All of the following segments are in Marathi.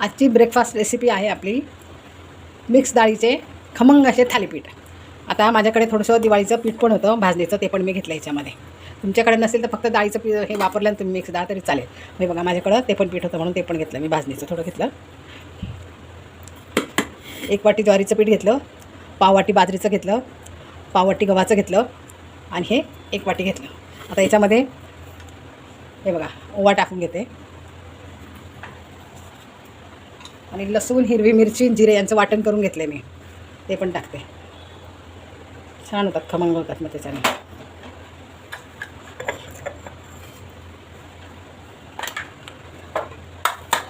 आजची ब्रेकफास्ट रेसिपी आहे आपली मिक्स डाळीचे खमंग असे थालीपीठ. आता माझ्याकडे थोडंसं दिवाळीचं पीठ पण होतं भाजणीचं, ते पण मी घेतलं याच्यामध्ये. तुमच्याकडे नसेल तर फक्त डाळीचं पीठ हे वापरलं तुम्ही मिक्स डाळ तरी चालेल. मी बघा माझ्याकडं ते पण पीठ होतं म्हणून ते पण घेतलं मी. भाजणीचं थोडं घेतलं, 1 वाटी ज्वारीचं पीठ घेतलं, पाव वाटी बाजरीचं घेतलं, पाव वाटी गव्हाचं घेतलं आणि हे 1 वाटी घेतलं. आता याच्यामध्ये हे बघा ओवा टाकून घेते आणि लसूण, हिरवी मिरची, जिरे यांचं वाटण करून घेतलं मी, ते पण टाकते. छान होतात, खमंग होतात मग त्याच्याने.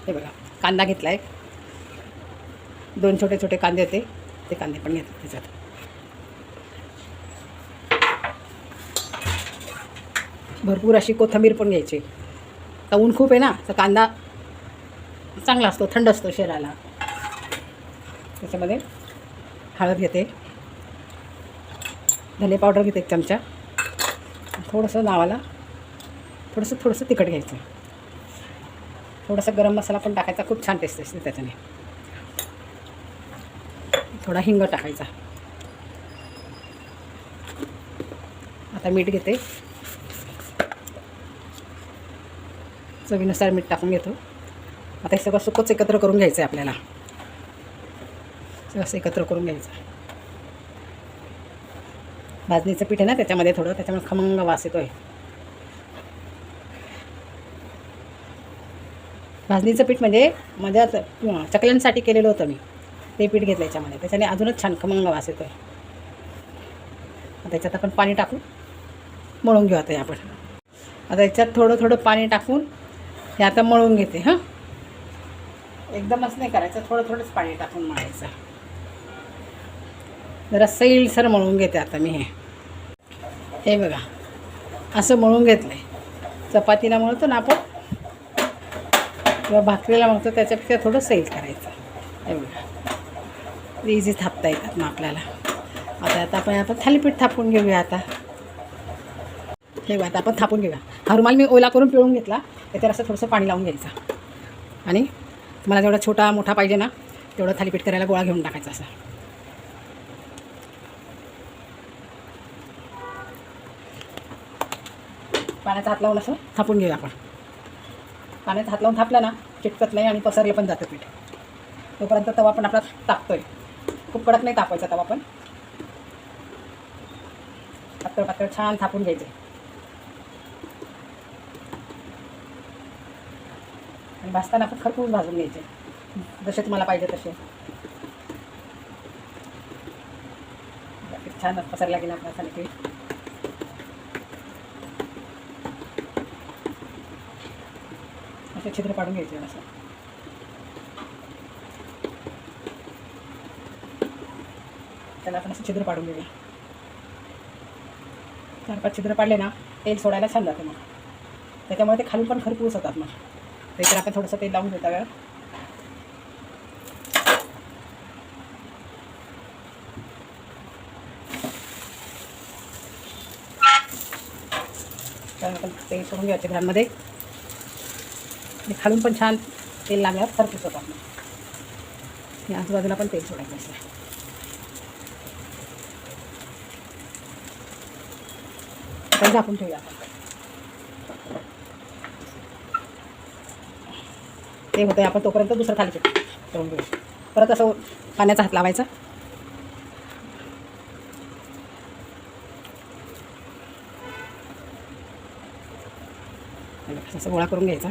हे बघा कांदा घेतला आहे, 2 छोटे छोटे कांदे होते ते कांदे पण घेतले त्याच्यात. भरपूर अशी कोथिंबीर पण घ्यायची. तर ऊन खूप आहे ना, तर कांदा चांगला असतो, थंड असतो शरीराला. त्याच्यामध्ये हळद घेते, धने पावडर घेते 1 चमचा, थोडंसं नावाला थोडंसं तिखट घ्यायचं, थोडंसं गरम मसाला पण टाकायचा, खूप छान टेस्ट असते त्याच्याने. थोडा हिंग टाकायचा. आता मीठ घेते, चवीनुसार मीठ टाकून घेतो. आता हे सगळं सुकंच एकत्र करून घ्यायचं आहे आपल्याला, सगळं एकत्र करून घ्यायचं. भाजणीचं पीठ आहे ना त्याच्यामध्ये थोडं, त्याच्यामुळे खमंग वास येतो आहे. भाजणीचं पीठ म्हणजे माझ्या चकल्यांसाठी केलेलं होतं मी, ते पीठ घेतलं याच्यामध्ये, त्याच्याने अजूनच छान खमंग वास येतो आहे. आता याच्यात आपण पाणी टाकून मळून घेऊ. आता आपण आता याच्यात थोडं पाणी टाकून हे आता मळून घेते. हां, एकदमच नाही करायचं, थोडंच पाणी टाकून मळायचं. जरा सैलसर मळून घेते आता मी. हे बघा असं मळून घेतलं आहे. चपातीला मळतो ना आपण किंवा भाकरीला मळतो त्याच्यापेक्षा थोडं सैल करायचं. हे बघा इझी थापता येतात मग आपल्याला. आता आपण थालीपीठ थापून घेऊया. आता हे बघा आता आपण थापून घेऊया. हा रुमाल मी ओला करून पिळून घेतला, त्याच्यावर असं थोडंसं पाणी लावून घ्यायचं आणि मला जेवढा छोटा मोठा पाहिजे ना तेवढं थालीपीठ करायला गोळा घेऊन टाकायचा. असा पाण्याचा हात लावून असं थापून घेऊया आपण. पाण्याचा हात लावून थापला ना चिटकत नाही आणि पसरलं पण जातं पीठ. तोपर्यंत तवा पण आपला तापतोय. खूप कडक नाही तापवायचा तवा, पण पातळ छान थापून घ्यायचे आणि भाजताना आपण खरपूस भाजून घ्यायचे, जसे तुम्हाला पाहिजे तसे. छान पसरला गेला आपला थालीपीठ. असे छिद्र पाडून घ्यायचे असं. त्याला आपण असं छिद्र पाडून घेऊया. 4-5 छिद्र पाडले ना तेल सोडायला छान जाते मग, त्याच्यामुळे ते खालून पण खरपूस होतात. मग त्याच्यावर आपण थोडंसं तेल लावून घेता. तर आपण तेल सोडून घ्यायचे घरांमध्ये, खालून पण छान तेल लागल्यावर खरपूस होतात. मग आजूबाजूला पण तेल सोडायचं असं. आता झाकून ठेवूया आपण. ते होतं आपण तोपर्यंत दुसरं थालीपीठ ठेवून घेऊ. परत असं पाण्याचा हात लावायचा, असं गोळा करून घ्यायचा,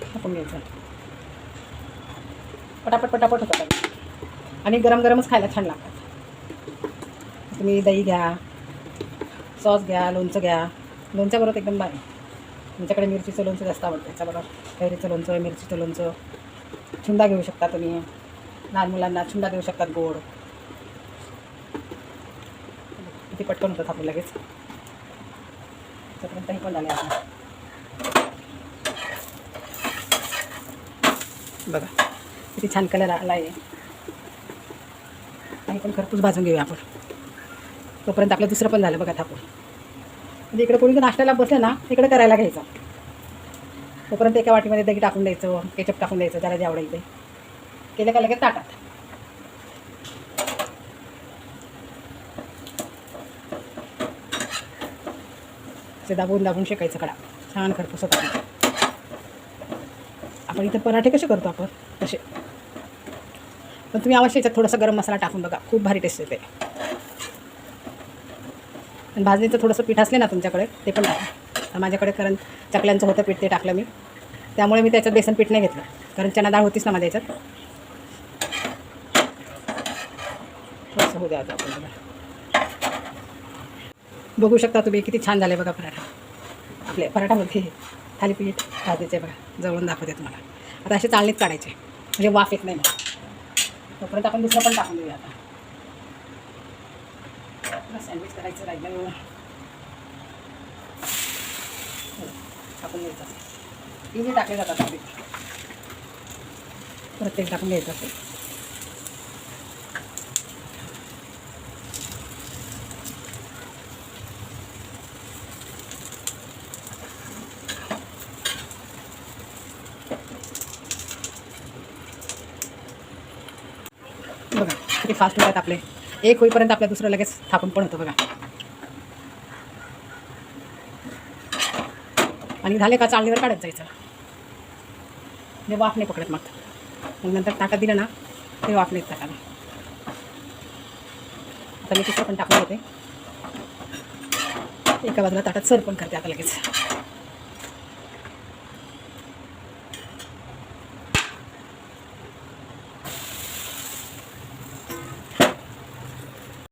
टाकून घ्यायचा. पटापट होतात आणि गरमच खायला छान लागतात. तुम्ही दही घ्या, सॉस घ्या, लोणचं घ्या. लोणच्याबरोबर एकदम भारी. तुमच्याकडे मिरचीचं लोणचं जास्त आवडतं, त्याच्याबरोबर कैरीचं लोणचं, मिरचीचं लोणचं. छुंदा घेऊ शकता तुम्ही, लहान मुलांना छुंदा देऊ शकतात गोड. किती पटकन होतं थापून लगेच. त्याच्यापर्यंत हे पण झाले आपण. बघा किती छान कलर आला आहे. आणि पण खरपूस भाजून घेऊया आपण. तोपर्यंत आपलं दुसरं पण झालं बघा थापून. म्हणजे इकडे कोणी नाश्त्याला बसलं ना इकडे करायला घ्यायचं. तोपर्यंत एका वाटीमध्ये दही टाकून द्यायचं, केचप टाकून द्यायचं, जरा जे आवडेल ते केलं का लगेच ताटात. ते दाबून दाबून शेकायचं कडा, छान खरपूस होतात. आपण इथं पराठे कसे करतो आपण तसे, पण तुम्ही अवश्य याच्यात थोडासा गरम मसाला टाकून बघा, खूप भारी टेस्ट येते. आणि भाजणीचं थोडंसं पीठ असले ना तुमच्याकडे ते पण टाका. माझ्याकडे कारण चकल्यांचं होतं पीठ, ते टाकलं मी, त्यामुळे मी त्याच्यात बेसन पीठ नाही घेतलं, कारण चणा डाळ होतीच ना माझ्या याच्यात. थोडंसं होऊ द्या आता आपण बघा. बघू शकता तुम्ही किती छान झाले बघा पराठा. आपले पराठामध्ये थालीपीठ भाजीचे बघा, जवळून दाखवते तुम्हाला. आता असे चाळणीत काढायचे म्हणजे वाफ येत नाही मग. तोपर्यंत आपण दुसरं पण टाकून देऊया. आता सँडविच करायचं राहिलं, टाकून द्यायचं. इझी टाकले जातात आपली, परत तेल टाकून घ्यायचं असेल. बघा किती फास्ट होतात आपले. एक होईपर्यंत आपल्या दुसरं लगेच थापून पण होतं बघा. आणि झाले का चाळणीवर काढत जायचं, म्हणजे वाफ नाही पकडत. मग नंतर ताटात दिलं ना ते वाफ नाही ताटाला. आता मी तिसरं पण टाकून घेते, एका बाजूला ताटात सर्व पण करते आता लगेच.